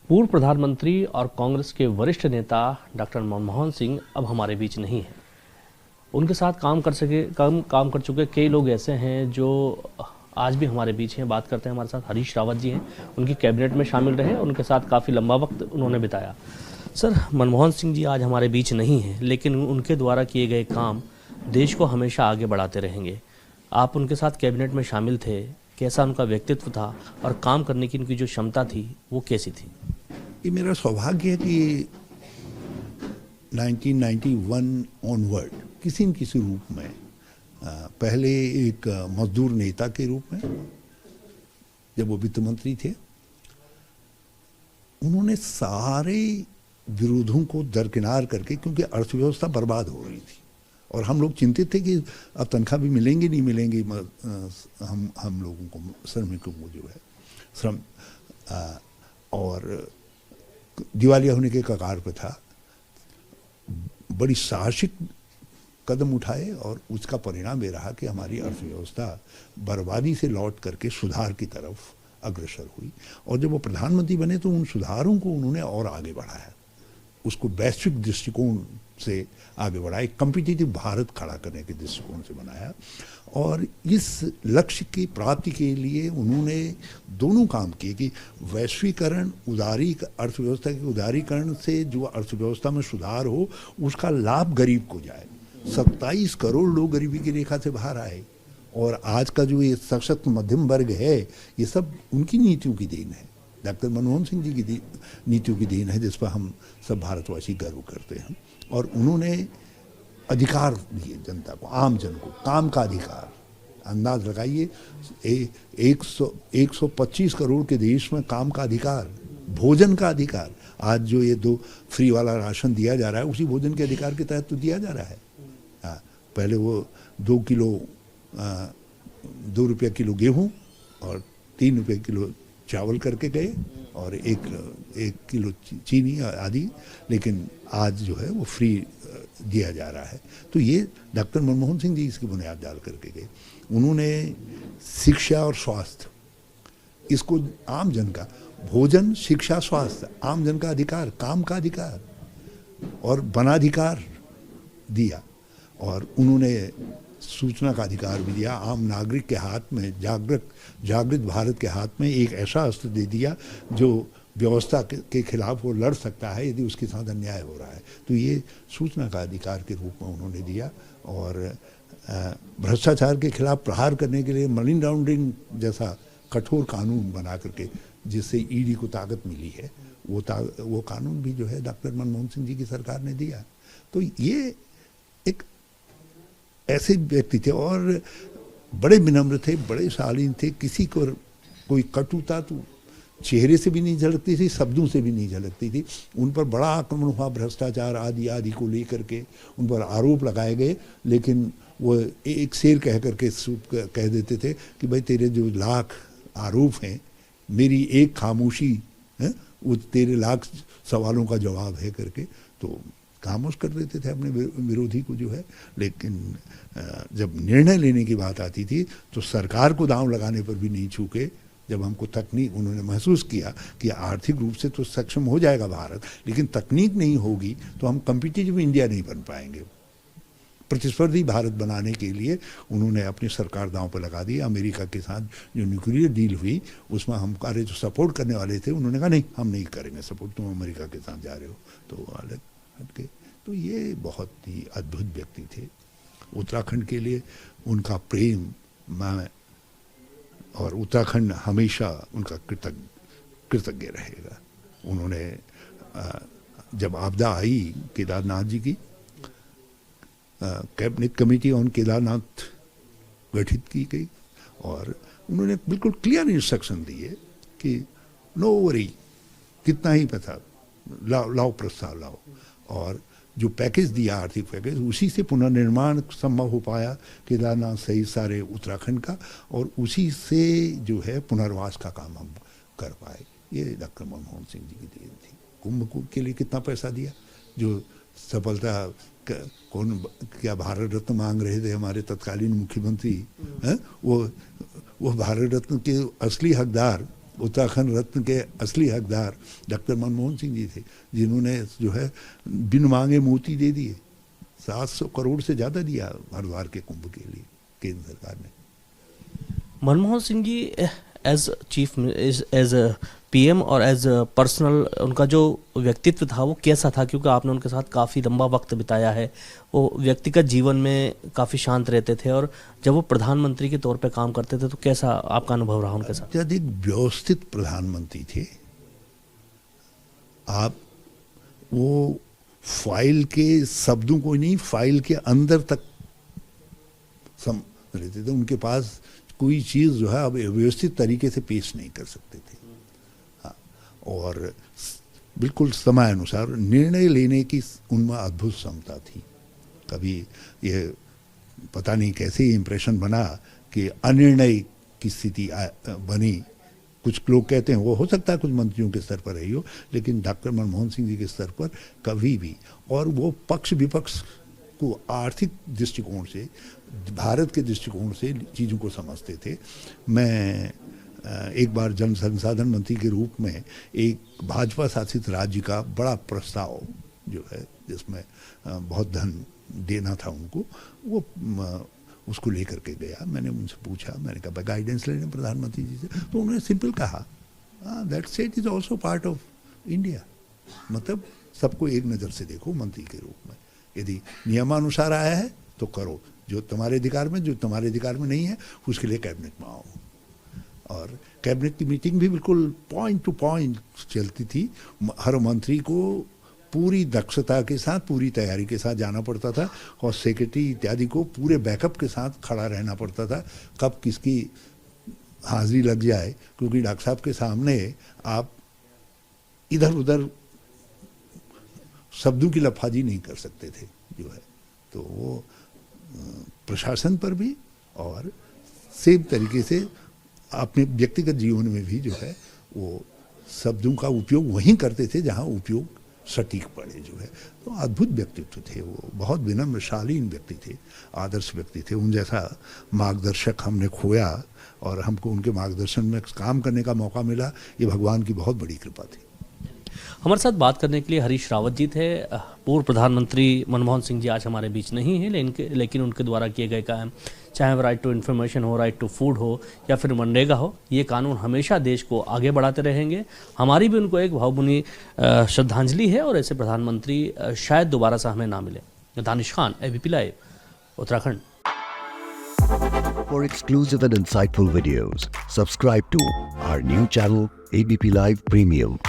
पूर्व प्रधानमंत्री और कांग्रेस के वरिष्ठ नेता डॉक्टर मनमोहन सिंह अब हमारे बीच नहीं हैं। उनके साथ काम कर चुके कई लोग ऐसे हैं जो आज भी हमारे बीच हैं। बात करते हैं, हमारे साथ हरीश रावत जी हैं, उनकी कैबिनेट में शामिल रहे, उनके साथ काफ़ी लंबा वक्त उन्होंने बिताया। सर, मनमोहन सिंह जी आज हमारे बीच नहीं हैं, लेकिन उनके द्वारा किए गए काम देश को हमेशा आगे बढ़ाते रहेंगे। आप उनके साथ कैबिनेट में शामिल थे, कैसा उनका व्यक्तित्व था और काम करने की उनकी जो क्षमता थी वो कैसी थी? ये मेरा सौभाग्य है कि 1991 ऑनवर्ड किसी न किसी रूप में, पहले एक मजदूर नेता के रूप में जब वो वित्त मंत्री थे, उन्होंने सारे विरोधों को दरकिनार करके, क्योंकि अर्थव्यवस्था बर्बाद हो रही थी और हम लोग चिंतित थे कि अब तनख्वाह भी मिलेंगी नहीं मिलेंगी, हम लोगों को, श्रमिकों को जो है श्रम, और दिवालिया होने के कगार पे था। बड़ी साहसिक कदम उठाए और उसका परिणाम ये रहा कि हमारी अर्थव्यवस्था बर्बादी से लौट करके सुधार की तरफ अग्रसर हुई। और जब वो प्रधानमंत्री बने तो उन सुधारों को उन्होंने और आगे बढ़ाया, उसको वैश्विक दृष्टिकोण से आगे बढ़ाया, एक कॉम्पिटिटिव भारत खड़ा करने के दृष्टिकोण से बनाया। और इस लक्ष्य की प्राप्ति के लिए उन्होंने दोनों काम किए कि वैश्वीकरण, अर्थव्यवस्था के उदारीकरण से जो अर्थव्यवस्था में सुधार हो, उसका लाभ गरीब को जाए। 27 करोड़ लोग गरीबी की रेखा से बाहर आए और आज का जो ये सशक्त मध्यम वर्ग है, ये सब उनकी नीतियों की देन है, डॉक्टर मनमोहन सिंह जी की नीतियों की देन है, जिस पर हम सब भारतवासी गर्व करते हैं। और उन्होंने अधिकार दिए जनता को, आम जन को, काम का अधिकार। अंदाज लगाइए, 125 करोड़ के देश में काम का अधिकार, भोजन का अधिकार। आज जो ये 2 फ्री वाला राशन दिया जा रहा है, उसी भोजन के अधिकार के तहत तो दिया जा रहा है। पहले वो 2 रुपये किलो गेहूँ और 3 रुपये किलो चावल करके गए और एक किलो चीनी आदि, लेकिन आज जो है वो फ्री दिया जा रहा है। तो ये डॉक्टर मनमोहन सिंह जी इसकी बुनियाद डाल करके गए। उन्होंने शिक्षा और स्वास्थ्य, इसको आम जन का, भोजन, शिक्षा, स्वास्थ्य, आम जन का अधिकार, काम का अधिकार और वनाधिकार दिया। और उन्होंने सूचना का अधिकार भी दिया। आम नागरिक के हाथ में, जागृत भारत के हाथ में एक ऐसा अस्त्र दे दिया जो व्यवस्था के खिलाफ वो लड़ सकता है यदि उसके साथ अन्याय हो रहा है। तो ये सूचना का अधिकार के रूप में उन्होंने दिया। और भ्रष्टाचार के खिलाफ प्रहार करने के लिए मनी लॉन्ड्रिंग जैसा कठोर कानून बना करके, जिससे ईडी को ताकत मिली है, वो कानून भी जो है डॉक्टर मनमोहन सिंह जी की सरकार ने दिया। तो ये एक ऐसे व्यक्ति थे और बड़े विनम्र थे, बड़े शालीन थे। किसी को कोई कटुता तो चेहरे से भी नहीं झलकती थी, शब्दों से भी नहीं झलकती थी। उन पर बड़ा आक्रमण हुआ, भ्रष्टाचार आदि आदि को लेकर के उन पर आरोप लगाए गए, लेकिन वो एक शेर कह करके कह देते थे कि भाई तेरे जो लाख आरोप हैं, मेरी एक खामोशी है वो तेरे लाख सवालों का जवाब है करके। तो खामोश कर देते थे अपने विरोधी को जो है। लेकिन जब निर्णय लेने की बात आती थी तो सरकार को दांव लगाने पर भी नहीं चूके। जब हमको तकनीक, उन्होंने महसूस किया कि आर्थिक रूप से तो सक्षम हो जाएगा भारत, लेकिन तकनीक नहीं होगी तो हम कॉम्पिटिटिव इंडिया नहीं बन पाएंगे। प्रतिस्पर्धी भारत बनाने के लिए उन्होंने अपनी सरकार दांव पर लगा दी। अमेरिका के साथ जो न्यूक्लियर डील हुई, उसमें हमारे जो सपोर्ट करने वाले थे, उन्होंने कहा नहीं, हम नहीं करेंगे सपोर्ट, तुम अमेरिका के साथ जा रहे हो, तो अलग हटके। तो ये बहुत ही अद्भुत व्यक्ति थे। उत्तराखंड के लिए उनका प्रेम, मैं और उत्तराखंड हमेशा उनका कृतज्ञ रहेगा। उन्होंने जब आपदा आई केदारनाथ जी की, कैबिनेट कमेटी ऑन केदारनाथ गठित की गई और उन्होंने बिल्कुल क्लियर इंस्ट्रक्शन दिए कि नो वरी, कितना ही पैसा लाओ प्रस्ताव लाओ। और जो पैकेज दिया, आर्थिक पैकेज, उसी से पुनर्निर्माण संभव हो पाया केदारनाथ सहित सारे उत्तराखंड का, और उसी से जो है पुनर्वास का काम हम कर पाए। ये डॉक्टर मनमोहन सिंह जी की देन थी। कुंभ के लिए कितना पैसा दिया, जो सफलता कौन क्या भारत रत्न मांग रहे थे हमारे तत्कालीन मुख्यमंत्री हैं, वो भारत रत्न के असली हकदार उत्तराखंड रत्न के असली हकदार डॉक्टर मनमोहन सिंह जी थे, जिन्होंने जो है बिन मांगे मोती दे दिए। 700 करोड़ से ज़्यादा दिया हरिद्वार के कुंभ के लिए केंद्र सरकार ने। Manmohan Singh ji as chief as PM और एज पर्सनल उनका जो व्यक्तित्व था वो कैसा था, क्योंकि आपने उनके साथ काफ़ी लंबा वक्त बिताया है। वो व्यक्तिगत जीवन में काफ़ी शांत रहते थे और जब वो प्रधानमंत्री के तौर पे काम करते थे तो कैसा आपका अनुभव रहा उनके साथ? अत्यधिक व्यवस्थित प्रधानमंत्री थे। आप वो फाइल के शब्दों को नहीं, फाइल के अंदर तक सम रहते थे। उनके पास कोई चीज़ जो है अब व्यवस्थित तरीके से पेश नहीं कर सकते थे। हाँ, और बिल्कुल समय अनुसार निर्णय लेने की उनमें अद्भुत क्षमता थी। कभी ये पता नहीं कैसे इम्प्रेशन बना कि अनिर्णय की स्थिति बनी। कुछ लोग कहते हैं वो हो सकता है कुछ मंत्रियों के स्तर पर रही हो, लेकिन डॉक्टर मनमोहन सिंह जी के स्तर पर कभी भी, और वो पक्ष विपक्ष को आर्थिक दृष्टिकोण से, भारत के दृष्टिकोण से चीज़ों को समझते थे। मैं एक बार जन संसाधन मंत्री के रूप में एक भाजपा शासित राज्य का बड़ा प्रस्ताव जो है जिसमें बहुत धन देना था उनको, वो उसको लेकर के गया। मैंने उनसे पूछा, मैंने कहा गाइडेंस लेने प्रधानमंत्री जी से, तो उन्होंने सिंपल कहा that state is also part of India. मतलब सबको एक नज़र से देखो मंत्री के रूप में। यदि नियमानुसार आया है तो करो, जो तुम्हारे अधिकार में, जो तुम्हारे अधिकार में नहीं है उसके लिए कैबिनेट में आओ। और कैबिनेट की मीटिंग भी बिल्कुल पॉइंट टू पॉइंट चलती थी। हर मंत्री को पूरी दक्षता के साथ, पूरी तैयारी के साथ जाना पड़ता था, और सेक्रेटरी इत्यादि को पूरे बैकअप के साथ खड़ा रहना पड़ता था, कब किसकी हाजिरी लग जाए, क्योंकि डॉक्टर साहब के सामने आप इधर उधर शब्दों की लफाजी नहीं कर सकते थे जो है। तो वो प्रशासन पर भी और सेम तरीके से अपने व्यक्तिगत जीवन में भी जो है वो शब्दों का उपयोग वहीं करते थे जहाँ उपयोग सटीक पड़े जो है। तो अद्भुत व्यक्तित्व थे वो, बहुत विनम्र शालीन व्यक्ति थे, आदर्श व्यक्ति थे। उन जैसा मार्गदर्शक हमने खोया और हमको उनके मार्गदर्शन में काम करने का मौका मिला, ये भगवान की बहुत बड़ी कृपा थी। हमारे साथ बात करने के लिए हरीश रावत जी थे। पूर्व प्रधानमंत्री मनमोहन सिंह जी आज हमारे बीच नहीं हैं, लेकिन उनके द्वारा किए गए काम, चाहे वो राइट टू इन्फॉर्मेशन हो, राइट टू फूड हो या फिर मनरेगा हो, ये कानून हमेशा देश को आगे बढ़ाते रहेंगे। हमारी भी उनको एक भावभीनी श्रद्धांजलि है और ऐसे प्रधानमंत्री शायद दोबारा से हमें ना मिले। Danish Khan, ABP live, Uttarakhand. For exclusive and insightful videos, subscribe to our new channel ABP Live Premium.